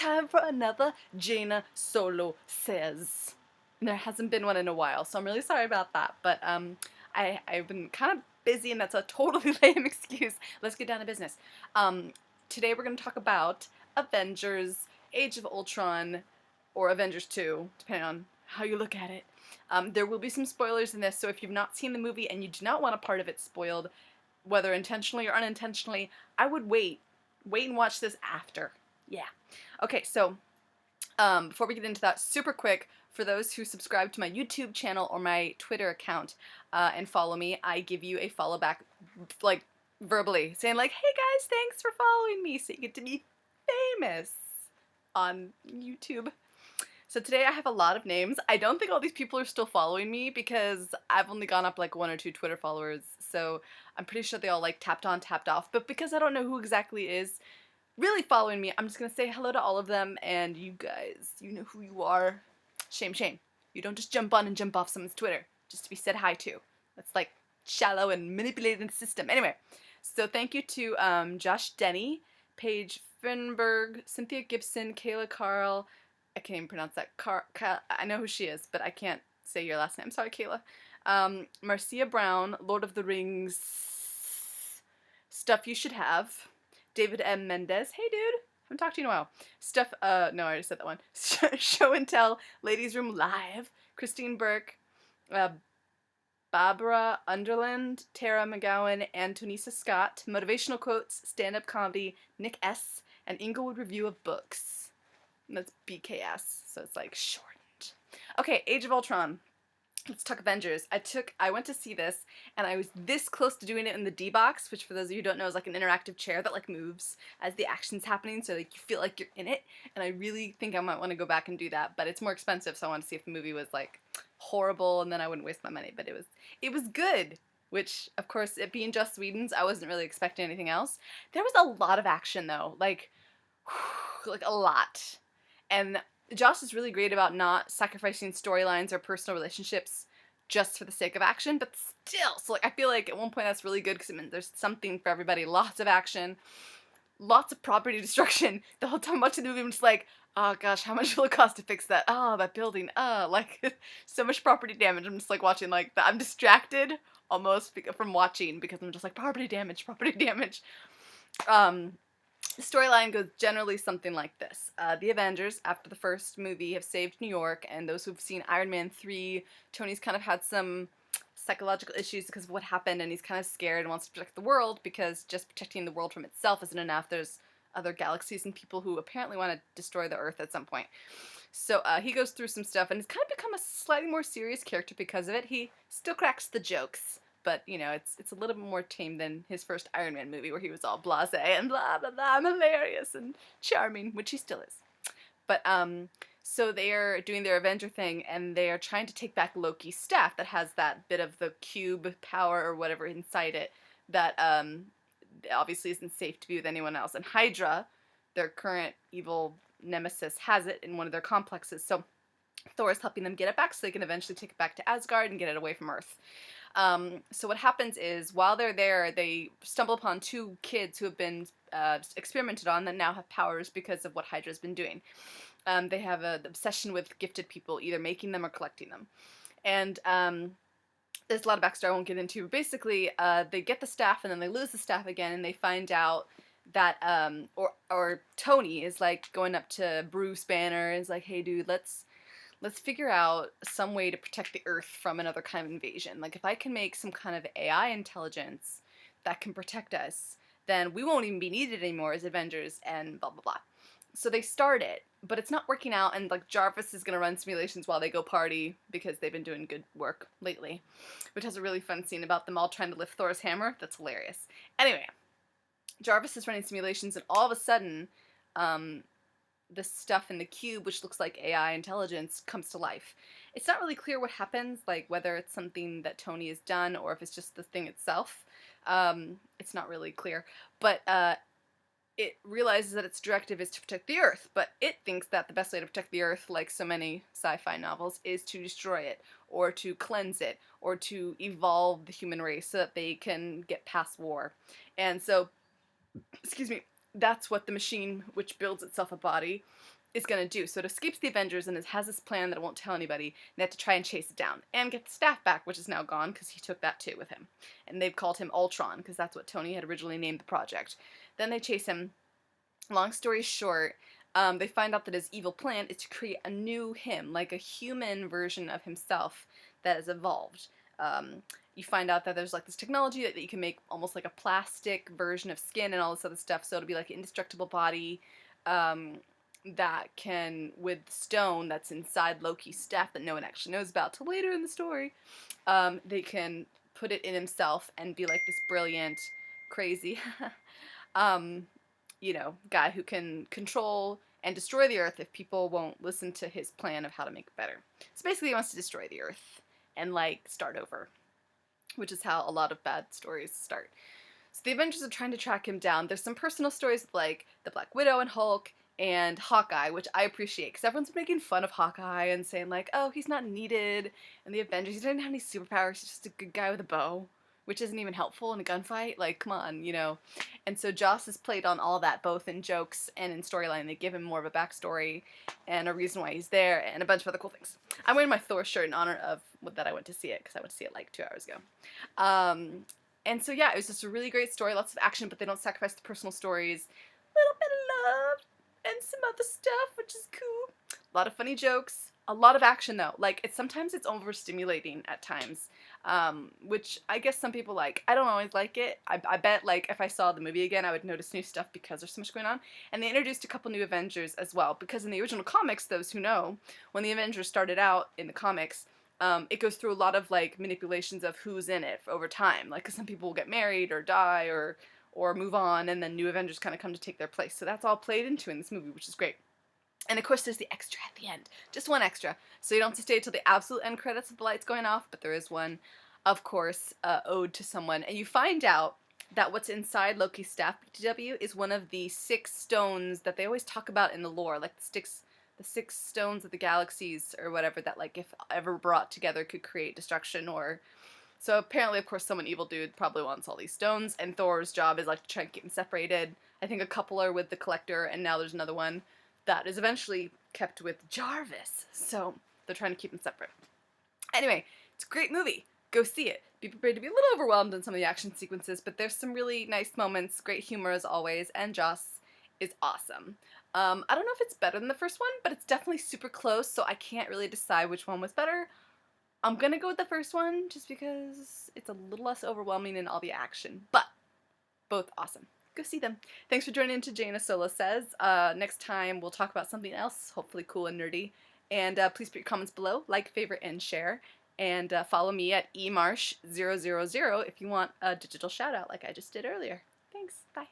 time for another Jaina Solo Says. And there hasn't been one in a while, so I'm really sorry about that. But I've been kind of busy, and that's a totally lame excuse. Let's get down to business. Today we're going to talk about Avengers, Age of Ultron, or Avengers 2, depending on how you look at it. There will be some spoilers in this, so if you've not seen the movie and you do not want a part of it spoiled, whether intentionally or unintentionally, I would wait. Wait and watch this after. Yeah. Okay, so before we get into that, super quick, for those who subscribe to my YouTube channel or my Twitter account and follow me, I give you a follow back, like, verbally, saying like, hey guys, thanks for following me, so you get to be famous on YouTube. So today I have a lot of names. I don't think all these people are still following me because I've only gone up like 1 or 2 Twitter followers, so I'm pretty sure they all like tapped on, tapped off, but because I don't know who exactly is really following me, I'm just gonna say hello to all of them, and you guys, you know who you are. Shame, shame. You don't just jump on and jump off someone's Twitter just to be said hi to. That's like shallow and manipulated system. Anyway, so thank you to Josh Denny, Paige Finberg, Cynthia Gibson, Kayla Carl. I can't even pronounce that. I know who she is, but I can't say your last name. I'm sorry, Kayla. Marcia Brown, Lord of the Rings, Stuff You Should Have. David M. Mendez. Hey, dude. Haven't talked to you in a while. No, I already said that one. Show and Tell, Ladies Room Live, Christine Burke, Barbara Underland, Tara McGowan, and Tonisa Scott, Motivational Quotes, Stand-Up Comedy, Nick S., and Inglewood Review of Books. And that's BKS, so it's like shortened. Okay, Age of Ultron. Let's talk Avengers. I went to see this, and I was this close to doing it in the D-Box, which for those of you who don't know is like an interactive chair that like moves as the action's happening, so like you feel like you're in it, and I really think I might want to go back and do that, but it's more expensive, so I want to see if the movie was like horrible, and then I wouldn't waste my money, but it was good, which, of course, it being just Sweden's, I wasn't really expecting anything else. There was a lot of action, though, like a lot, and Joss is really great about not sacrificing storylines or personal relationships just for the sake of action, but still, so like I feel like at one point that's really good because there's something for everybody. Lots of action, lots of property destruction. The whole time watching the movie, I'm just like, oh gosh, how much will it cost to fix that? Oh, that building. Like so much property damage. I'm just like watching like that. I'm distracted almost from watching because I'm just like property damage, property damage. The storyline goes generally something like this. The Avengers, after the first movie, have saved New York, and those who've seen Iron Man 3, Tony's kind of had some psychological issues because of what happened, and he's kind of scared and wants to protect the world because just protecting the world from itself isn't enough. There's other galaxies and people who apparently want to destroy the Earth at some point. So he goes through some stuff, and he's kind of become a slightly more serious character because of it. He still cracks the jokes, but, you know, it's a little bit more tame than his first Iron Man movie where he was all blasé and blah, blah, blah, I'm hilarious and charming, which he still is. But, so they are doing their Avenger thing, and they are trying to take back Loki's staff that has that bit of the cube power or whatever inside it that, obviously isn't safe to be with anyone else. And Hydra, their current evil nemesis, has it in one of their complexes, so Thor is helping them get it back so they can eventually take it back to Asgard and get it away from Earth. So what happens is, while they're there, they stumble upon 2 kids who have been experimented on that now have powers because of what Hydra's been doing. They have an obsession with gifted people, either making them or collecting them. And there's a lot of backstory I won't get into. Basically, they get the staff and then they lose the staff again, and they find out that, or Tony is like going up to Bruce Banner and is like, hey dude, let's figure out some way to protect the Earth from another kind of invasion. Like, if I can make some kind of AI intelligence that can protect us, then we won't even be needed anymore as Avengers, and blah, blah, blah. So they start it, but it's not working out, and, like, Jarvis is going to run simulations while they go party, because they've been doing good work lately, which has a really fun scene about them all trying to lift Thor's hammer. That's hilarious. Anyway, Jarvis is running simulations, and all of a sudden, the stuff in the cube, which looks like AI intelligence, comes to life. It's not really clear what happens, like whether it's something that Tony has done or if it's just the thing itself. It's not really clear. But it realizes that its directive is to protect the Earth, but it thinks that the best way to protect the Earth, like so many sci-fi novels, is to destroy it, or to cleanse it, or to evolve the human race so that they can get past war. And so, excuse me, that's what the machine, which builds itself a body, is going to do. So it escapes the Avengers and it has this plan that it won't tell anybody, and they have to try and chase it down and get the staff back, which is now gone because he took that too with him. And they've called him Ultron because that's what Tony had originally named the project. Then they chase him. Long story short, they find out that his evil plan is to create a new him, like a human version of himself that has evolved. You find out that there's like this technology that you can make almost like a plastic version of skin and all this other stuff, so it'll be like an indestructible body that can, with stone that's inside Loki's staff that no one actually knows about till later in the story, they can put it in himself and be like this brilliant, crazy, guy who can control and destroy the Earth if people won't listen to his plan of how to make it better. So basically he wants to destroy the Earth and, like, start over, which is how a lot of bad stories start. So the Avengers are trying to track him down. There's some personal stories with, like, the Black Widow and Hulk and Hawkeye, which I appreciate, because everyone's making fun of Hawkeye and saying, like, oh, he's not needed in the Avengers. He doesn't have any superpowers. He's just a good guy with a bow, which isn't even helpful in a gunfight. Like, come on, And so Joss has played on all that, both in jokes and in storyline. They give him more of a backstory and a reason why he's there and a bunch of other cool things. I'm wearing my Thor shirt in honor of that I went to see it, because I went to see it like 2 hours ago. And so, yeah, it was just a really great story. Lots of action, but they don't sacrifice the personal stories. A little bit of love and some other stuff, which is cool. A lot of funny jokes. A lot of action, though. Like, sometimes it's overstimulating at times, which I guess some people like. I don't always like it. I bet, like, if I saw the movie again, I would notice new stuff because there's so much going on. And they introduced a couple new Avengers as well, because in the original comics, those who know, when the Avengers started out in the comics, it goes through a lot of, like, manipulations of who's in it over time. Like, because some people will get married or die or move on, and then new Avengers kind of come to take their place. So that's all played into in this movie, which is great. And of course there's the extra at the end. Just one extra. So you don't have to stay till the absolute end credits with the lights going off, but there is one, of course, ode to someone. And you find out that what's inside Loki's staff, BTW, is one of the 6 stones that they always talk about in the lore, like the 6 stones of the galaxies or whatever, that, like, if ever brought together could create destruction. Or so apparently, of course, someone evil dude probably wants all these stones, and Thor's job is, like, to try and keep them separated. I think a couple are with the Collector, and now there's another one that is eventually kept with Jarvis. So they're trying to keep them separate. Anyway, it's a great movie. Go see it. Be prepared to be a little overwhelmed in some of the action sequences, but there's some really nice moments, great humor as always, and Joss is awesome. I don't know if it's better than the first one, but it's definitely super close, so I can't really decide which one was better. I'm gonna go with the first one just because it's a little less overwhelming in all the action, but both awesome. Go see them. Thanks for joining in to Jaina Solo Says. Next time we'll talk about something else, hopefully cool and nerdy. And please put your comments below, like, favorite, and share. And follow me at emarsh000 if you want a digital shout out like I just did earlier. Thanks. Bye.